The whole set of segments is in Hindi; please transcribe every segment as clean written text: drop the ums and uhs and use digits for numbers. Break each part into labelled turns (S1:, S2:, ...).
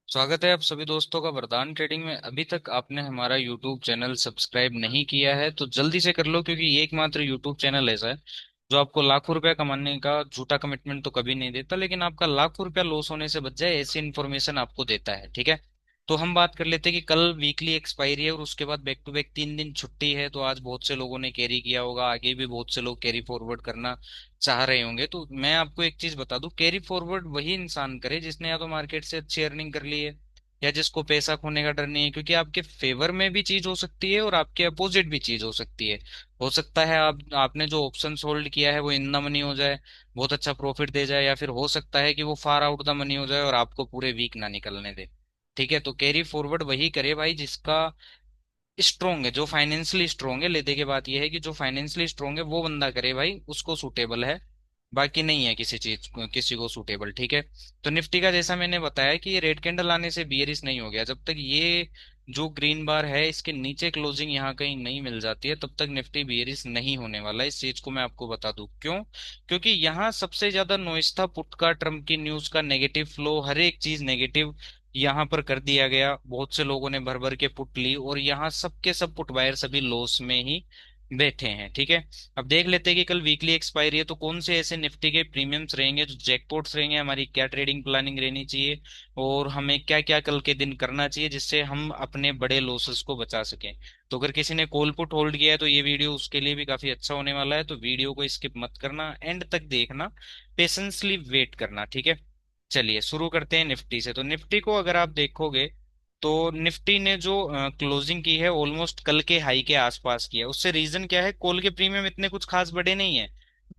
S1: स्वागत है आप सभी दोस्तों का वरदान ट्रेडिंग में। अभी तक आपने हमारा यूट्यूब चैनल सब्सक्राइब नहीं किया है तो जल्दी से कर लो, क्योंकि ये एकमात्र यूट्यूब चैनल ऐसा है जो आपको लाखों रुपया कमाने का झूठा कमिटमेंट तो कभी नहीं देता, लेकिन आपका लाखों रुपया लॉस होने से बच जाए ऐसी इन्फॉर्मेशन आपको देता है। ठीक है, तो हम बात कर लेते हैं कि कल वीकली एक्सपायरी है और उसके बाद बैक टू बैक 3 दिन छुट्टी है। तो आज बहुत से लोगों ने कैरी किया होगा, आगे भी बहुत से लोग कैरी फॉरवर्ड करना चाह रहे होंगे। तो मैं आपको एक चीज बता दूं, कैरी फॉरवर्ड वही इंसान करे जिसने या तो मार्केट से अच्छी अर्निंग कर ली है या जिसको पैसा खोने का डर नहीं है, क्योंकि आपके फेवर में भी चीज हो सकती है और आपके अपोजिट भी चीज हो सकती है। हो सकता है आपने जो ऑप्शन होल्ड किया है वो इन द मनी हो जाए, बहुत अच्छा प्रॉफिट दे जाए, या फिर हो सकता है कि वो फार आउट द मनी हो जाए और आपको पूरे वीक ना निकलने दे। ठीक है, तो कैरी फॉरवर्ड वही करे भाई जिसका स्ट्रोंग है, जो फाइनेंशियली स्ट्रोंग है। लेने के बात यह है कि जो फाइनेंशियली स्ट्रोंग है वो बंदा करे भाई, उसको सूटेबल है। बाकी नहीं है किसी को सूटेबल। ठीक है, तो निफ्टी का जैसा मैंने बताया कि ये रेड कैंडल आने से बियरिश नहीं हो गया। जब तक ये जो ग्रीन बार है इसके नीचे क्लोजिंग यहाँ कहीं नहीं मिल जाती है तब तक निफ्टी बियरिश नहीं होने वाला है। इस चीज को मैं आपको बता दूं क्यों। क्योंकि यहाँ सबसे ज्यादा नॉइस था पुट का, ट्रम्प की न्यूज का, नेगेटिव फ्लो, हर एक चीज नेगेटिव यहाँ पर कर दिया गया। बहुत से लोगों ने भर भर के पुट ली और यहाँ सबके सब पुट बायर सभी लॉस में ही बैठे हैं। ठीक है, अब देख लेते हैं कि कल वीकली एक्सपायरी है तो कौन से ऐसे निफ्टी के प्रीमियम्स रहेंगे, जो जैकपॉट्स रहेंगे, हमारी क्या ट्रेडिंग प्लानिंग रहनी चाहिए और हमें क्या क्या कल के दिन करना चाहिए जिससे हम अपने बड़े लॉसेस को बचा सकें। तो अगर किसी ने कॉल पुट होल्ड किया है तो ये वीडियो उसके लिए भी काफी अच्छा होने वाला है। तो वीडियो को स्किप मत करना, एंड तक देखना, पेशेंसली वेट करना। ठीक है, चलिए शुरू करते हैं निफ्टी से। तो निफ्टी को अगर आप देखोगे तो निफ्टी ने जो क्लोजिंग की है ऑलमोस्ट कल के हाई के आसपास की है। उससे रीजन क्या है, कॉल के प्रीमियम इतने कुछ खास बढ़े नहीं है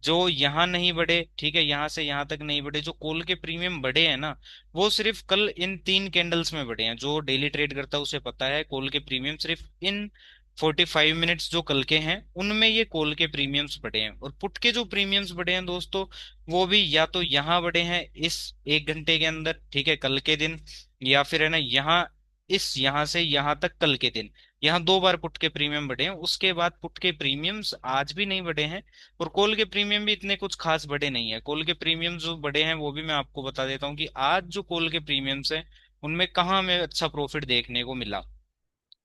S1: जो यहाँ नहीं बढ़े। ठीक है, यहाँ से यहाँ तक नहीं बढ़े। जो कॉल के प्रीमियम बढ़े हैं ना, वो सिर्फ कल इन 3 कैंडल्स में बढ़े हैं। जो डेली ट्रेड करता है उसे पता है, कॉल के प्रीमियम सिर्फ इन 45 मिनट्स जो कल के हैं उनमें ये कॉल के प्रीमियम्स बढ़े हैं। और पुट के जो प्रीमियम्स बढ़े हैं दोस्तों, वो भी या तो यहाँ बढ़े हैं इस 1 घंटे के अंदर, ठीक है, कल के दिन, या फिर है ना यहाँ, इस यहाँ से यहाँ तक कल के दिन, यहाँ 2 बार पुट के प्रीमियम बढ़े हैं। उसके बाद पुट के प्रीमियम्स आज भी नहीं बढ़े हैं और कॉल के प्रीमियम भी इतने कुछ खास बढ़े नहीं है। कॉल के प्रीमियम जो बढ़े हैं वो भी मैं आपको बता देता हूँ कि आज जो कॉल के प्रीमियम्स हैं उनमें कहाँ हमें अच्छा प्रॉफिट देखने को मिला।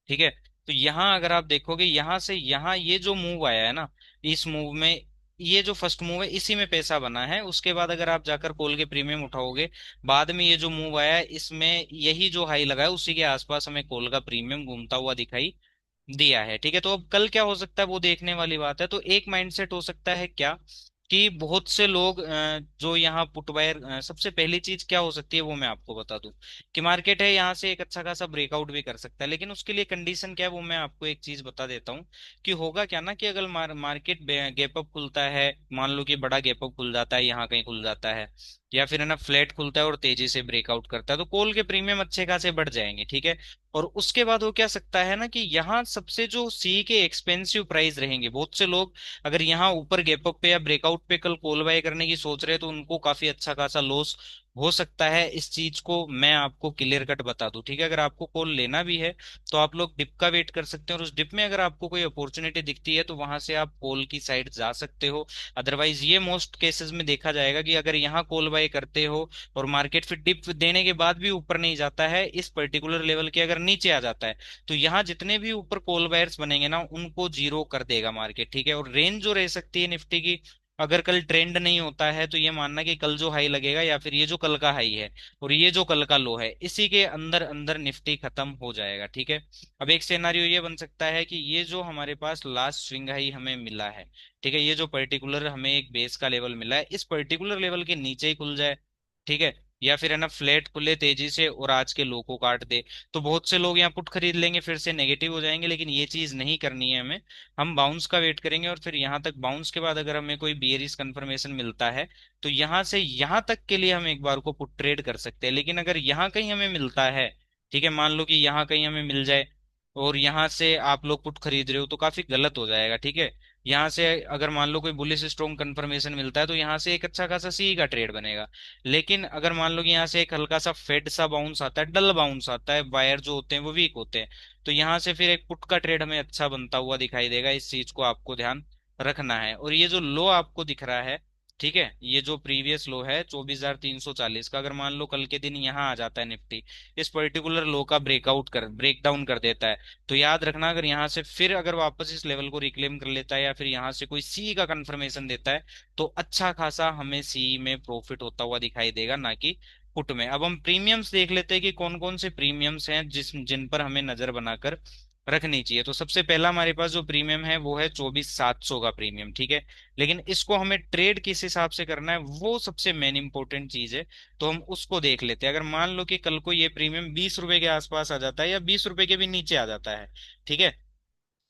S1: ठीक है, तो यहाँ अगर आप देखोगे यहाँ से यहाँ ये जो मूव आया है ना, इस मूव में ये जो फर्स्ट मूव है इसी में पैसा बना है। उसके बाद अगर आप जाकर कॉल के प्रीमियम उठाओगे, बाद में ये जो मूव आया है इसमें यही जो हाई लगा है उसी के आसपास हमें कॉल का प्रीमियम घूमता हुआ दिखाई दिया है। ठीक है, तो अब कल क्या हो सकता है वो देखने वाली बात है। तो एक माइंडसेट हो सकता है क्या, कि बहुत से लोग जो यहाँ पुट बायर, सबसे पहली चीज क्या हो सकती है वो मैं आपको बता दूं कि मार्केट है यहाँ से एक अच्छा खासा ब्रेकआउट भी कर सकता है, लेकिन उसके लिए कंडीशन क्या है वो मैं आपको एक चीज बता देता हूँ। कि होगा क्या ना, कि अगर मार्केट गैप अप खुलता है, मान लो कि बड़ा गैप अप खुल जाता है, यहाँ कहीं खुल जाता है, या फिर है ना फ्लैट खुलता है और तेजी से ब्रेकआउट करता है, तो कॉल के प्रीमियम अच्छे खासे बढ़ जाएंगे। ठीक है, और उसके बाद वो क्या सकता है ना, कि यहाँ सबसे जो सी के एक्सपेंसिव प्राइस रहेंगे, बहुत से लोग अगर यहाँ ऊपर गैप अप पे या ब्रेकआउट पे कल कॉल बाय करने की सोच रहे हैं तो उनको काफी अच्छा खासा लॉस हो सकता है। इस चीज को मैं आपको क्लियर कट बता दूं। ठीक है, अगर आपको कॉल लेना भी है तो आप लोग डिप का वेट कर सकते हैं, और उस डिप में अगर आपको कोई अपॉर्चुनिटी दिखती है तो वहां से आप कॉल की साइड जा सकते हो। अदरवाइज ये मोस्ट केसेस में देखा जाएगा कि अगर यहाँ कॉल बाय करते हो और मार्केट फिर डिप देने के बाद भी ऊपर नहीं जाता है, इस पर्टिकुलर लेवल के अगर नीचे आ जाता है, तो यहाँ जितने भी ऊपर कॉल बायर्स बनेंगे ना उनको जीरो कर देगा मार्केट। ठीक है, और रेंज जो रह सकती है निफ्टी की, अगर कल ट्रेंड नहीं होता है तो ये मानना कि कल जो हाई लगेगा या फिर ये जो कल का हाई है और ये जो कल का लो है इसी के अंदर अंदर निफ्टी खत्म हो जाएगा। ठीक है, अब एक सिनेरियो ये बन सकता है कि ये जो हमारे पास लास्ट स्विंग हाई हमें मिला है, ठीक है, ये जो पर्टिकुलर हमें एक बेस का लेवल मिला है, इस पर्टिकुलर लेवल के नीचे ही खुल जाए। ठीक है, या फिर है ना फ्लैट खुले तेजी से और आज के लो को काट दे, तो बहुत से लोग यहाँ पुट खरीद लेंगे, फिर से नेगेटिव हो जाएंगे। लेकिन ये चीज नहीं करनी है हमें, हम बाउंस का वेट करेंगे और फिर यहाँ तक बाउंस के बाद अगर हमें कोई बियरिश कंफर्मेशन मिलता है तो यहाँ से यहाँ तक के लिए हम एक बार को पुट ट्रेड कर सकते हैं। लेकिन अगर यहाँ कहीं हमें मिलता है, ठीक है, मान लो कि यहाँ कहीं हमें मिल जाए और यहाँ से आप लोग पुट खरीद रहे हो तो काफी गलत हो जाएगा। ठीक है, यहाँ से अगर मान लो कोई बुलिश स्ट्रॉन्ग कंफर्मेशन मिलता है तो यहाँ से एक अच्छा खासा सी का ट्रेड बनेगा। लेकिन अगर मान लो कि यहाँ से एक हल्का सा फेड सा बाउंस आता है, डल बाउंस आता है, बायर जो होते हैं वो वीक होते हैं, तो यहाँ से फिर एक पुट का ट्रेड हमें अच्छा बनता हुआ दिखाई देगा। इस चीज को आपको ध्यान रखना है। और ये जो लो आपको दिख रहा है ठीक है, ये जो प्रीवियस लो है 24,340 का, अगर मान लो कल के दिन यहाँ आ जाता है निफ्टी, इस पर्टिकुलर लो का ब्रेक डाउन कर देता है, तो याद रखना अगर यहाँ से फिर अगर वापस इस लेवल को रिक्लेम कर लेता है या फिर यहाँ से कोई सी का कंफर्मेशन देता है, तो अच्छा खासा हमें सी में प्रॉफिट होता हुआ दिखाई देगा, ना कि पुट में। अब हम प्रीमियम्स देख लेते हैं कि कौन कौन से प्रीमियम्स हैं जिन पर हमें नजर बनाकर रखनी चाहिए। तो सबसे पहला हमारे पास जो प्रीमियम है वो है 24,700 का प्रीमियम, ठीक है। लेकिन इसको हमें ट्रेड किस हिसाब से करना है वो सबसे मेन इंपॉर्टेंट चीज है, तो हम उसको देख लेते हैं। अगर मान लो कि कल को ये प्रीमियम 20 रुपए के आसपास आ जाता है या 20 रुपए के भी नीचे आ जाता है, ठीक है,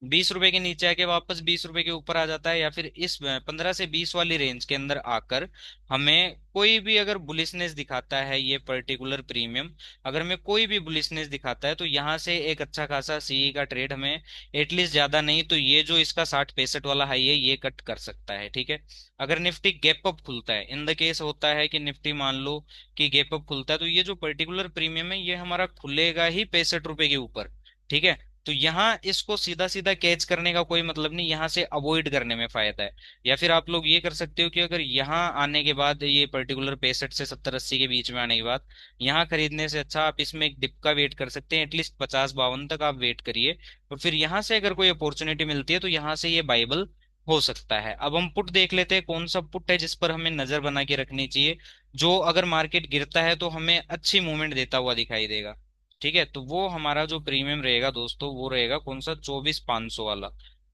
S1: 20 रुपए के नीचे आके वापस 20 रुपए के ऊपर आ जाता है, या फिर इस 15 से 20 वाली रेंज के अंदर आकर हमें कोई भी अगर बुलिशनेस दिखाता है ये पर्टिकुलर प्रीमियम, अगर हमें कोई भी बुलिशनेस दिखाता है, तो यहाँ से एक अच्छा खासा सीई का ट्रेड हमें एटलीस्ट ज्यादा नहीं तो ये जो इसका 60-65 वाला हाई है ये कट कर सकता है, ठीक है। अगर निफ्टी गैप अप खुलता है, इन द केस होता है कि निफ्टी मान लो कि गैप अप खुलता है, तो ये जो पर्टिकुलर प्रीमियम है ये हमारा खुलेगा ही 65 रुपए के ऊपर, ठीक है। तो यहाँ इसको सीधा सीधा कैच करने का कोई मतलब नहीं, यहाँ से अवॉइड करने में फायदा है। या फिर आप लोग ये कर सकते हो कि अगर यहाँ आने के बाद ये पर्टिकुलर 65 से 70-80 के बीच में आने के बाद यहाँ खरीदने से अच्छा आप इसमें एक डिप का वेट कर सकते हैं, एटलीस्ट 50-52 तक आप वेट करिए, और फिर यहाँ से अगर कोई अपॉर्चुनिटी मिलती है तो यहाँ से ये बाइबल हो सकता है। अब हम पुट देख लेते हैं, कौन सा पुट है जिस पर हमें नजर बना के रखनी चाहिए, जो अगर मार्केट गिरता है तो हमें अच्छी मूवमेंट देता हुआ दिखाई देगा, ठीक है। तो वो हमारा जो प्रीमियम रहेगा दोस्तों वो रहेगा कौन सा, 24,500 वाला।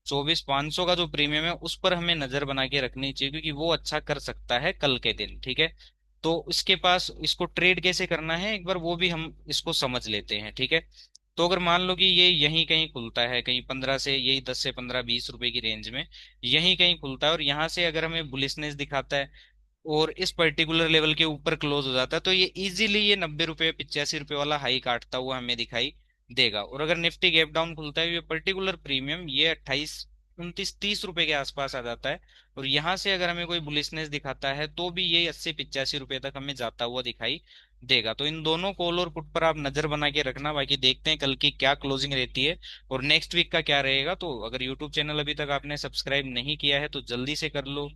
S1: 24,500 का जो प्रीमियम है उस पर हमें नजर बना के रखनी चाहिए, क्योंकि वो अच्छा कर सकता है कल के दिन, ठीक है। तो इसके पास इसको ट्रेड कैसे करना है एक बार वो भी हम इसको समझ लेते हैं, ठीक है। तो अगर मान लो कि ये यहीं कहीं खुलता है, कहीं 15 से यही 10 से 15 20 रुपए की रेंज में यहीं कहीं खुलता है, और यहाँ से अगर हमें बुलिशनेस दिखाता है और इस पर्टिकुलर लेवल के ऊपर क्लोज हो जाता है, तो ये इजीली ये 90 रुपये 85 रुपये वाला हाई काटता हुआ हमें दिखाई देगा। और अगर निफ्टी गैप डाउन खुलता है, ये पर्टिकुलर प्रीमियम ये 28 29 30 रुपए के आसपास आ जाता है, और यहाँ से अगर हमें कोई बुलिशनेस दिखाता है तो भी ये 80 85 रुपये तक हमें जाता हुआ दिखाई देगा। तो इन दोनों कॉल और पुट पर आप नजर बना के रखना, बाकी देखते हैं कल की क्या क्लोजिंग रहती है और नेक्स्ट वीक का क्या रहेगा। तो अगर यूट्यूब चैनल अभी तक आपने सब्सक्राइब नहीं किया है तो जल्दी से कर लो।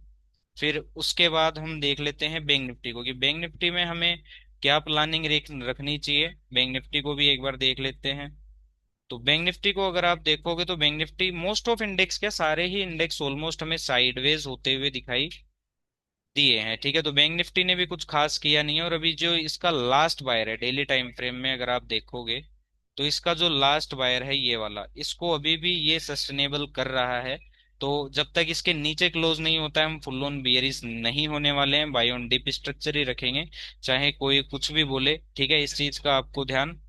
S1: फिर उसके बाद हम देख लेते हैं बैंक निफ्टी को, कि बैंक निफ्टी में हमें क्या प्लानिंग रखनी चाहिए, बैंक निफ्टी को भी एक बार देख लेते हैं। तो बैंक निफ्टी को अगर आप देखोगे तो bank Nifty most of index, क्या सारे ही इंडेक्स ऑलमोस्ट हमें साइडवेज होते हुए दिखाई दिए हैं, ठीक है। तो बैंक निफ्टी ने भी कुछ खास किया नहीं है, और अभी जो इसका लास्ट बायर है डेली टाइम फ्रेम में अगर आप देखोगे, तो इसका जो लास्ट बायर है ये वाला, इसको अभी भी ये सस्टेनेबल कर रहा है। तो जब तक इसके नीचे क्लोज नहीं होता है हम फुल ऑन बियरिश नहीं होने वाले हैं, बाय ऑन डिप स्ट्रक्चर ही रखेंगे, चाहे कोई कुछ भी बोले, ठीक है। इस चीज का आपको ध्यान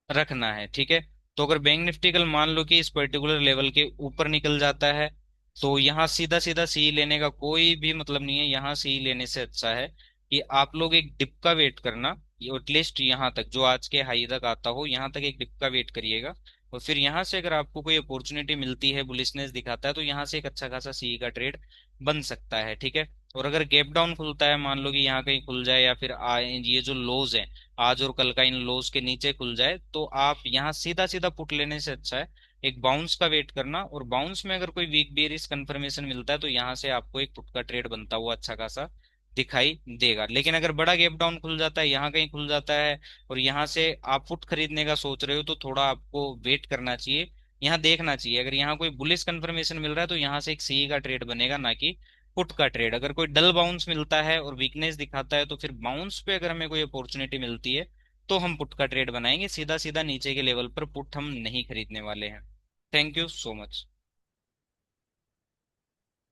S1: रखना है, ठीक है। तो अगर बैंक निफ्टी कल मान लो कि इस पर्टिकुलर लेवल के ऊपर निकल जाता है, तो यहाँ सीधा सीधा सी लेने का कोई भी मतलब नहीं है। यहाँ सी लेने से अच्छा है कि आप लोग एक डिप का वेट करना, ये एटलीस्ट यहाँ तक जो आज के हाई तक आता हो यहाँ तक एक डिप का वेट करिएगा, और फिर यहाँ से अगर आपको कोई अपॉर्चुनिटी मिलती है, बुलिशनेस दिखाता है, तो यहाँ से एक अच्छा खासा सी का ट्रेड बन सकता है, ठीक है। और अगर गैप डाउन खुलता है, मान लो कि यहाँ कहीं खुल जाए या फिर ये जो लोज है आज और कल का इन लोज के नीचे खुल जाए, तो आप यहाँ सीधा सीधा पुट लेने से अच्छा है एक बाउंस का वेट करना, और बाउंस में अगर कोई वीक बेयरिश कंफर्मेशन मिलता है तो यहाँ से आपको एक पुट का ट्रेड बनता हुआ अच्छा खासा दिखाई देगा। लेकिन अगर बड़ा गैप डाउन खुल जाता है, यहाँ कहीं खुल जाता है, और यहाँ से आप पुट खरीदने का सोच रहे हो, तो थोड़ा आपको वेट करना चाहिए, यहाँ देखना चाहिए। अगर यहाँ कोई बुलिश कंफर्मेशन मिल रहा है तो यहाँ से एक सी का ट्रेड बनेगा, ना कि पुट का ट्रेड। अगर कोई डल बाउंस मिलता है और वीकनेस दिखाता है, तो फिर बाउंस पे अगर हमें कोई अपॉर्चुनिटी मिलती है तो हम पुट का ट्रेड बनाएंगे, सीधा सीधा नीचे के लेवल पर पुट हम नहीं खरीदने वाले हैं। Thank you so much.